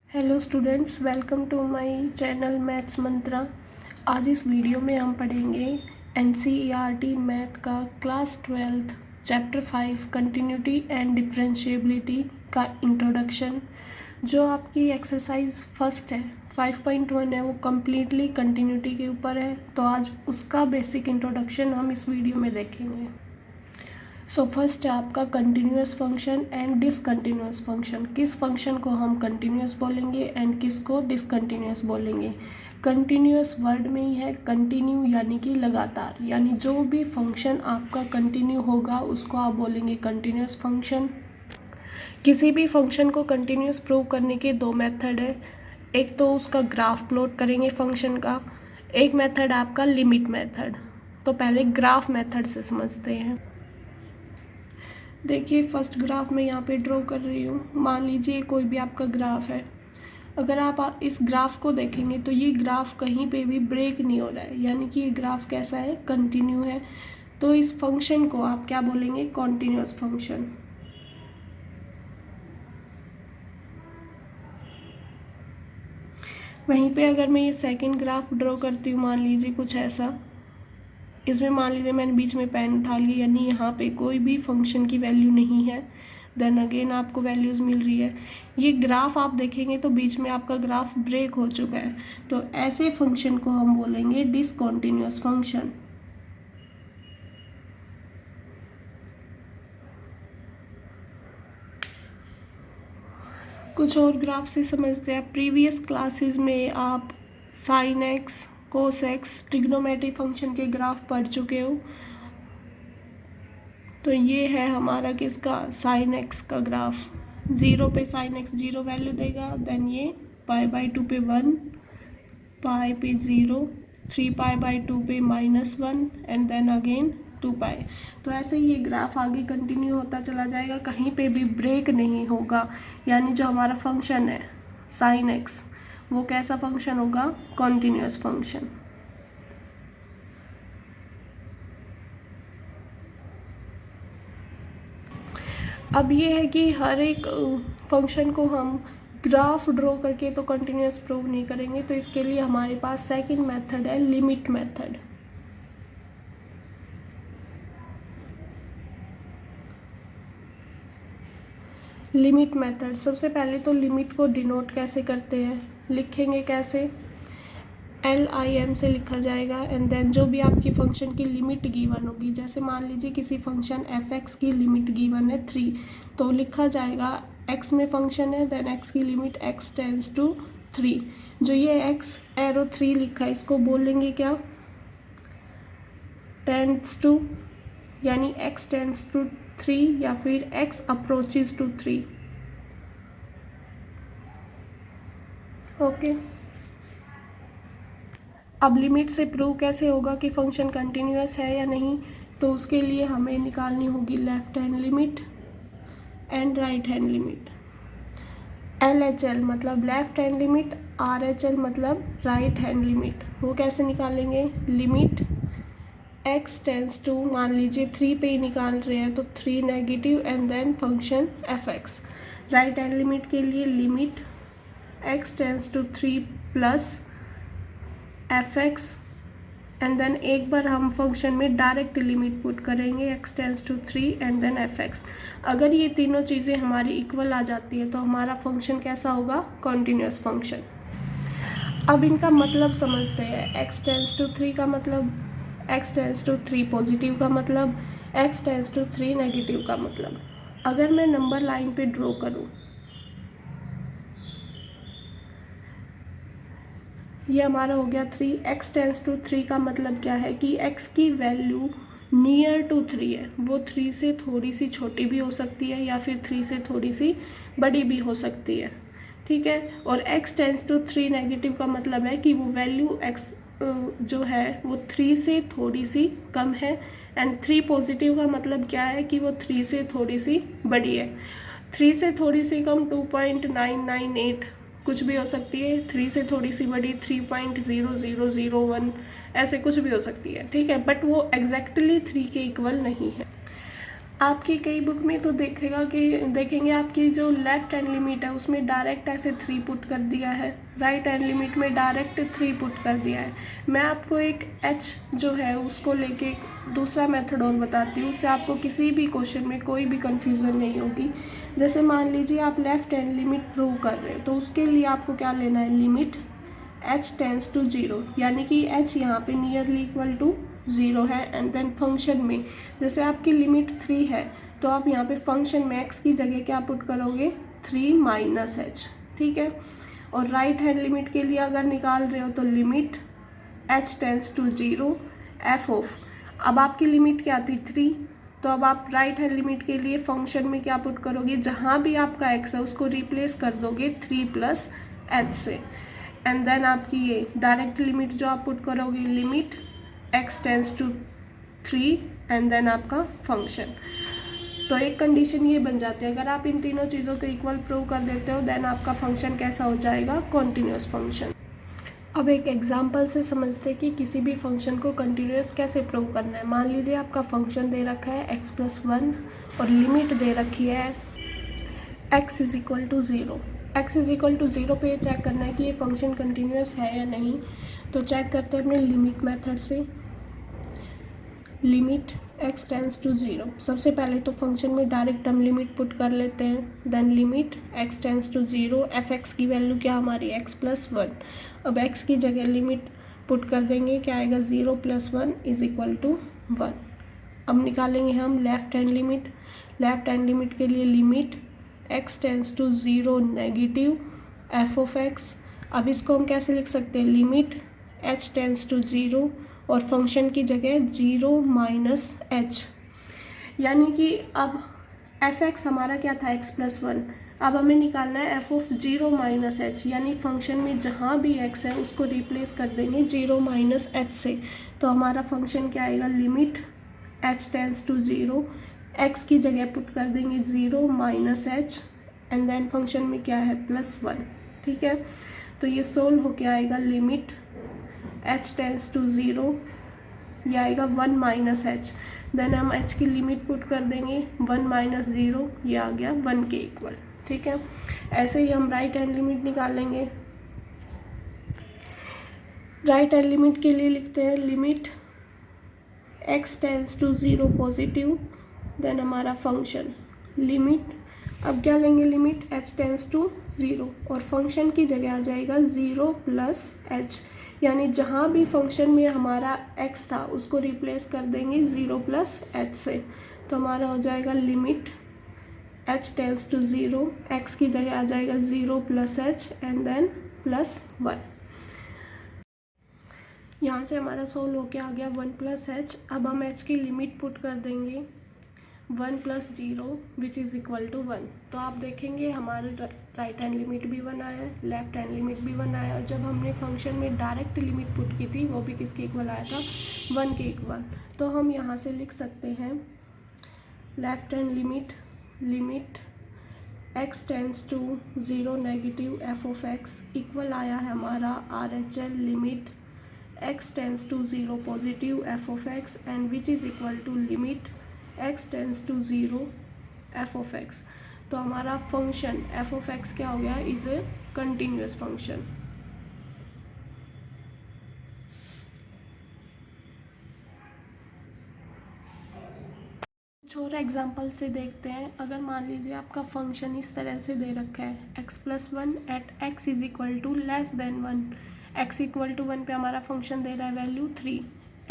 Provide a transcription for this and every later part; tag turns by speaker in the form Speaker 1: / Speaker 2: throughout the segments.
Speaker 1: Hello students, welcome to my channel Maths Mantra. आज इस video में हम पढ़ेंगे एनसीईआरटी मैथ का class 12 chapter 5 continuity and differentiability का इंट्रोडक्शन। जो आपकी एक्सरसाइज फर्स्ट है 5.1 है, वो कम्प्लीटली कंटिन्यूटी के ऊपर है। तो आज उसका बेसिक इंट्रोडक्शन हम इस वीडियो में देखेंगे। सो फर्स्ट है आपका continuous function and discontinuous function. किस फंक्शन को हम कंटिन्यूस बोलेंगे एंड किस को डिसकंटिन्यूस बोलेंगे। कंटिन्यूस वर्ड में ही है कंटिन्यू यानी कि लगातार, यानी जो भी फंक्शन आपका कंटिन्यू होगा उसको आप बोलेंगे कंटिन्यूस फंक्शन। किसी भी फंक्शन को कंटिन्यूस प्रूव करने के दो मेथड है। एक तो उसका ग्राफ प्लॉट करेंगे फंक्शन का, एक मेथड आपका लिमिट मेथड। तो पहले ग्राफ मेथड से समझते हैं। देखिए फर्स्ट ग्राफ मैं यहाँ पे ड्रॉ कर रही हूँ। मान लीजिए कोई भी आपका ग्राफ है। अगर आप इस ग्राफ को देखेंगे तो ये ग्राफ कहीं पे भी ब्रेक नहीं हो रहा है, यानी कि ये ग्राफ कैसा है, कंटिन्यू है। तो इस फंक्शन को आप क्या बोलेंगे, कॉन्टिन्यूस फंक्शन। वहीं पे अगर मैं ये सेकंड ग्राफ ड्रॉ करती हूँ, मान लीजिए कुछ ऐसा, इसमें मान लीजिए मैंने बीच में पेन उठा ली, यानी यहाँ पे कोई भी फंक्शन की वैल्यू नहीं है। देन अगेन आपको वैल्यूज़ मिल रही है। ये ग्राफ आप देखेंगे तो बीच में आपका ग्राफ ब्रेक हो चुका है। तो ऐसे फंक्शन को हम बोलेंगे डिसकंटिन्यूअस फंक्शन। कुछ और ग्राफ से समझते हैं। प्रीवियस क्लासेस में आप sine x, cos x, trigonometry function के ग्राफ पढ़ चुके हो। तो ये है हमारा किसका, साइन एक्स का ग्राफ। 0 पे साइन एक्स 0 वैल्यू देगा। देन ये π/2 पे 1, पाई पे 0, 3π/2 पे -1 एंड देन अगेन 2π। तो ऐसे ही ये ग्राफ आगे कंटिन्यू होता चला जाएगा, कहीं पे भी ब्रेक नहीं होगा। यानी जो हमारा फंक्शन है साइन एक्स, वो कैसा फंक्शन होगा, कॉन्टिन्यूस फंक्शन। अब ये है कि हर एक फंक्शन को हम ग्राफ ड्रॉ करके तो कंटिन्यूस प्रूव नहीं करेंगे। तो इसके लिए हमारे पास सेकंड मेथड है लिमिट मेथड। लिमिट मेथड, सबसे पहले तो लिमिट को डिनोट कैसे करते हैं, लिखेंगे कैसे, LIM से लिखा जाएगा। एंड देन जो भी आपकी फंक्शन की लिमिट गिवन होगी, जैसे मान लीजिए किसी फंक्शन fx की लिमिट गिवन है 3, तो लिखा जाएगा x में फंक्शन है, देन x की लिमिट x टेंड्स टू 3। जो ये x एरो 3 लिखा है इसको बोलेंगे क्या, टेंड्स टू, यानी x टेंड्स टू 3 या फिर x अप्रोचेज टू 3। ओके, अब लिमिट से प्रूव कैसे होगा कि फंक्शन कंटिन्यूअस है या नहीं। तो उसके लिए हमें निकालनी होगी left hand limit and right hand limit. LHL मतलब लेफ्ट हैंड लिमिट, RHL मतलब राइट हैंड लिमिट। वो कैसे निकालेंगे, लिमिट x टेंड्स टू, मान लीजिए 3 पे ही निकाल रहे हैं तो 3 negative and then function fx। Right hand limit के लिए limit x tends to 3 plus fx and then एक बार हम फंक्शन में डायरेक्ट लिमिट पुट करेंगे x tends to 3 and then fx। अगर ये तीनों चीज़ें हमारी इक्वल आ जाती है तो हमारा फंक्शन कैसा होगा, कॉन्टिन्यूस फंक्शन। अब इनका मतलब समझते हैं। x टेंड्स टू 3 का मतलब, x टेंड्स टू 3 पॉजिटिव का मतलब, x टेंड्स टू 3 नेगेटिव का मतलब। अगर मैं नंबर लाइन पे ड्रॉ करूँ, ये हमारा हो गया 3। x टेंड्स टू 3 का मतलब क्या है कि x की वैल्यू नियर टू 3 है, वो 3 से थोड़ी सी छोटी भी हो सकती है या फिर 3 से थोड़ी सी बड़ी भी हो सकती है, ठीक है। और x टेंड्स टू 3 नेगेटिव का मतलब है कि वो वैल्यू x जो है वो 3 से थोड़ी सी कम है। एंड 3 पॉजिटिव का मतलब क्या है कि वो 3 से थोड़ी सी बड़ी है। 3 से थोड़ी सी कम 2.998 कुछ भी हो सकती है, 3 से थोड़ी सी बड़ी 3.0001 ऐसे कुछ भी हो सकती है, ठीक है। बट वो एग्जैक्टली 3 के इक्वल नहीं है। आपकी कई बुक में तो देखेंगे आपकी जो लेफ्ट हैंड लिमिट है उसमें डायरेक्ट ऐसे 3 पुट कर दिया है, राइट हैंड लिमिट में डायरेक्ट 3 पुट कर दिया है। मैं आपको एक एच जो है उसको लेके एक दूसरा मेथड और बताती हूँ, उससे आपको किसी भी क्वेश्चन में कोई भी कन्फ्यूज़न नहीं होगी। जैसे मान लीजिए आप लेफ्ट हैंड लिमिट प्रूव कर रहे हो, तो उसके लिए आपको क्या लेना है, लिमिट h टेंस टू 0, यानी कि h यहाँ पे नियरली इक्वल टू 0 है। एंड देन फंक्शन में जैसे आपकी लिमिट 3 है तो आप यहाँ पे फंक्शन में x की जगह क्या पुट करोगे, 3 माइनस एच, ठीक है। और राइट हैंड लिमिट के लिए अगर निकाल रहे हो तो limit h tends to 0 f of, अब आपकी लिमिट क्या थी 3, तो अब आप राइट हैंड लिमिट के लिए फंक्शन में क्या पुट करोगे, जहाँ भी आपका x है उसको रिप्लेस कर दोगे 3 प्लस एच से। एंड देन आपकी ये डायरेक्ट लिमिट जो आप पुट करोगे, limit x tends to 3 and then आपका फंक्शन। तो एक कंडीशन ये बन जाती है, अगर आप इन तीनों चीज़ों को इक्वल प्रूव कर देते हो देन आपका फंक्शन कैसा हो जाएगा, कॉन्टिन्यूस फंक्शन। अब एक एग्जांपल से समझते हैं कि किसी भी फंक्शन को कंटिन्यूस कैसे प्रूव करना है। मान लीजिए आपका फंक्शन दे रखा है x+1 और लिमिट दे रखी है x is equal to 0। x is equal to 0 पे चेक करना है कि ये फंक्शन कंटिन्यूस है या नहीं। तो चेक करते हैं अपने लिमिट मेथड से, लिमिट x टेंस टू 0। सबसे पहले तो फंक्शन में डायरेक्ट हम लिमिट पुट कर लेते हैं, then limit x tends to 0, f(x) की वैल्यू क्या हमारी x+1। अब x की जगह लिमिट पुट कर देंगे, क्या आएगा 0 + 1 इज इक्वल टू 1। अब निकालेंगे हम left hand limit, left hand limit के लिए limit x tends to 0 negative f(x). अब इसको हम कैसे लिख सकते हैं, लिमिट h टेंस टू 0 और फंक्शन की जगह 0 माइनस एच, यानी कि अब f(x) हमारा क्या था x+1, अब हमें निकालना है f(0 माइनस एच), यानी फंक्शन में जहाँ भी x है उसको रिप्लेस कर देंगे 0 माइनस एच से। तो हमारा फंक्शन क्या आएगा, limit h tends to 0, x की जगह पुट कर देंगे 0 minus h and then function में क्या है +1, ठीक है। तो ये सोल्व होके आएगा लिमिट h टेंस टू 0, ये आएगा 1 माइनस एच, देन हम h की लिमिट पुट कर देंगे 1 माइनस 0, ये आ गया 1 के इक्वल, ठीक है। ऐसे ही हम राइट हैंड लिमिट निकालेंगे। राइट हैंड लिमिट के लिए लिखते हैं limit x tends to 0 positive, then हमारा फंक्शन लिमिट, अब क्या लेंगे, लिमिट h टेंस टू 0 और फंक्शन की जगह आ जाएगा 0 प्लस एच, यानी जहाँ भी फंक्शन में हमारा x था उसको रिप्लेस कर देंगे 0 प्लस एच से। तो हमारा हो जाएगा limit h tends to 0, x की जगह आ जाएगा 0 प्लस एच एंड देन +1। यहाँ से हमारा सोल्व होके आ गया 1 प्लस एच। अब हम h की लिमिट पुट कर देंगे 1 + 0 विच इज़ इक्वल टू 1। तो आप देखेंगे हमारे राइट हैंड लिमिट भी 1 आया है, लेफ्ट हैंड लिमिट भी 1 आया, और जब हमने फंक्शन में डायरेक्ट लिमिट पुट की थी वो भी किसके इक्वल आया था, 1 के इक्वल। तो हम यहाँ से लिख सकते हैं left hand limit, limit x tends to 0 negative f(x) equal आया है हमारा RHL limit x tends to 0 positive f(x) and which is equal to limit x tends to 0 f(x). तो हमारा फंक्शन f(x) क्या हो गया, इज ए कंटिन्यूस फंक्शन। कुछ और एग्जाम्पल से देखते हैं। अगर मान लीजिए आपका फंक्शन इस तरह से दे रखा है x+1 at x is equal to less than 1, x equal to 1 पे हमारा फंक्शन दे रहा है वैल्यू 3,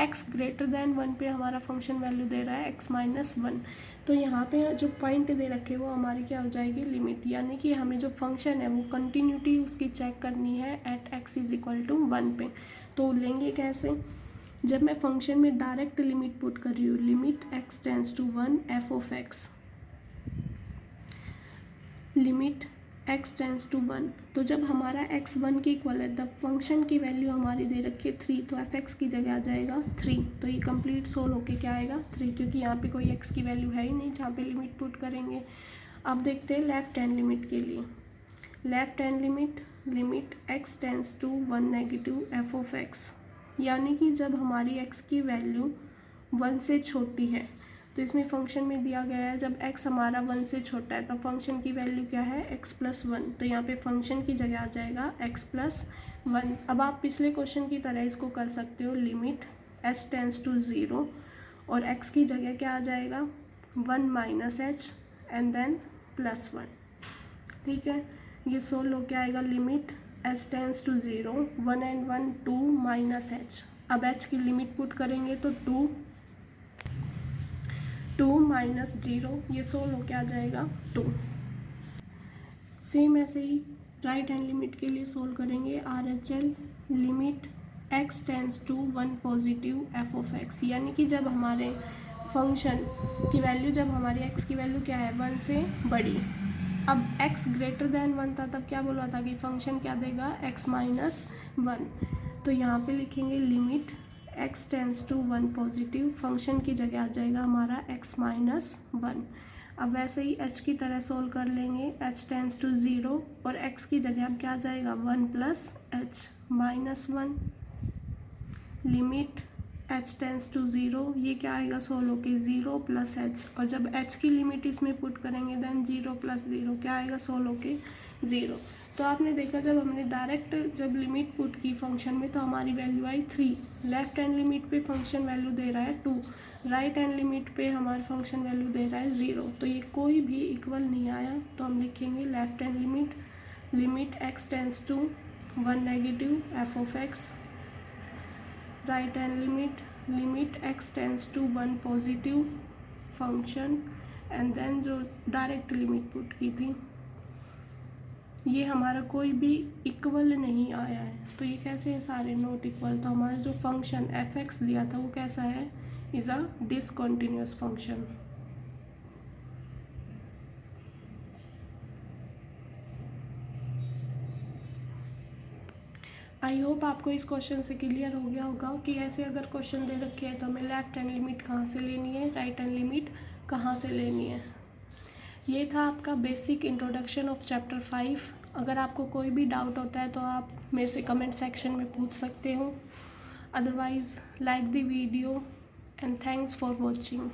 Speaker 1: x ग्रेटर देन 1 पे हमारा फंक्शन वैल्यू दे रहा है x-1। तो यहाँ पे जो पॉइंट दे रखे वो हमारी क्या हो जाएगी, लिमिट, यानी कि हमें जो फंक्शन है वो कंटिन्यूटी उसकी चेक करनी है at x is equal to 1 पे। तो लेंगे कैसे, जब मैं फंक्शन में डायरेक्ट लिमिट पुट कर रही हूँ, limit x tends to 1 f(x), limit x tends to 1, तो जब हमारा x 1 के इक्वल है तब फंक्शन की वैल्यू हमारी दे रखी है 3, तो f(x) की जगह आ जाएगा 3। तो ये कंप्लीट सोल्व होके क्या आएगा 3, क्योंकि यहाँ पे कोई x की वैल्यू है ही नहीं जहाँ पे लिमिट पुट करेंगे। अब देखते हैं लेफ्ट हैंड लिमिट के लिए, left hand limit, limit x tends to 1 negative f(x), यानी कि जब हमारी x की वैल्यू 1 से छोटी है तो इसमें फंक्शन में दिया गया है जब x हमारा 1 से छोटा है तो फंक्शन की वैल्यू क्या है x+1, तो यहाँ पे फंक्शन की जगह आ जाएगा x+1। अब आप पिछले क्वेश्चन की तरह इसको कर सकते हो, लिमिट h टेंस टू 0 और x की जगह क्या आ जाएगा 1 - h एंड देन +1। ठीक है, ये सोल्व हो क्या आएगा, limit h tends to 0 1 and 1 2 - h। अब h की लिमिट पुट करेंगे तो 2 -0, ये सोल्व हो क्या आ जाएगा 2। सेम ऐसे ही राइट हैंड लिमिट के लिए सोल्व करेंगे, RHL limit x tends to 1 positive f(x), यानी कि जब हमारे फंक्शन की वैल्यू, जब हमारी x की वैल्यू क्या है 1 से बड़ी, अब x ग्रेटर देन 1 था तब क्या बोला था कि फंक्शन क्या देगा x - 1। तो यहाँ पे लिखेंगे limit x tends to 1 positive, function की जगह आ जाएगा हमारा x - 1। अब वैसे ही h की तरह सोल्व कर लेंगे, h टेंस टू 0 और x की जगह अब क्या आ जाएगा 1 + h -1। Limit h tends to 0, ये क्या आएगा सोल्व होके 0 + h, और जब h की लिमिट इसमें पुट करेंगे देन 0 + 0 क्या आएगा सोल्व होके 0। तो आपने देखा जब हमने डायरेक्ट जब लिमिट पुट की फंक्शन में तो हमारी वैल्यू आई 3, लेफ्ट हैंड लिमिट पे फंक्शन वैल्यू दे रहा है 2, राइट हैंड लिमिट पे हमारा फंक्शन वैल्यू दे रहा है 0, तो ये कोई भी इक्वल नहीं आया। तो हम लिखेंगे left hand limit x tends to 1 negative f(x), right hand limit x tends to 1 positive function, and then जो डायरेक्ट लिमिट पुट की थी ये हमारा कोई भी इक्वल नहीं आया है। तो ये कैसे है सारे नॉट इक्वल, तो हमारा जो फंक्शन f(x) दिया था वो कैसा है, is a discontinuous function. I hope आपको इस क्वेश्चन से क्लियर हो गया होगा कि ऐसे अगर क्वेश्चन दे रखे हैं तो हमें लेफ्ट हैंड लिमिट कहाँ से लेनी है, राइट हैंड लिमिट कहाँ से लेनी है। ये था आपका बेसिक इंट्रोडक्शन ऑफ चैप्टर 5। अगर आपको कोई भी डाउट होता है तो आप मेरे से कमेंट सेक्शन में पूछ सकते हो। Otherwise like the video and thanks for watching.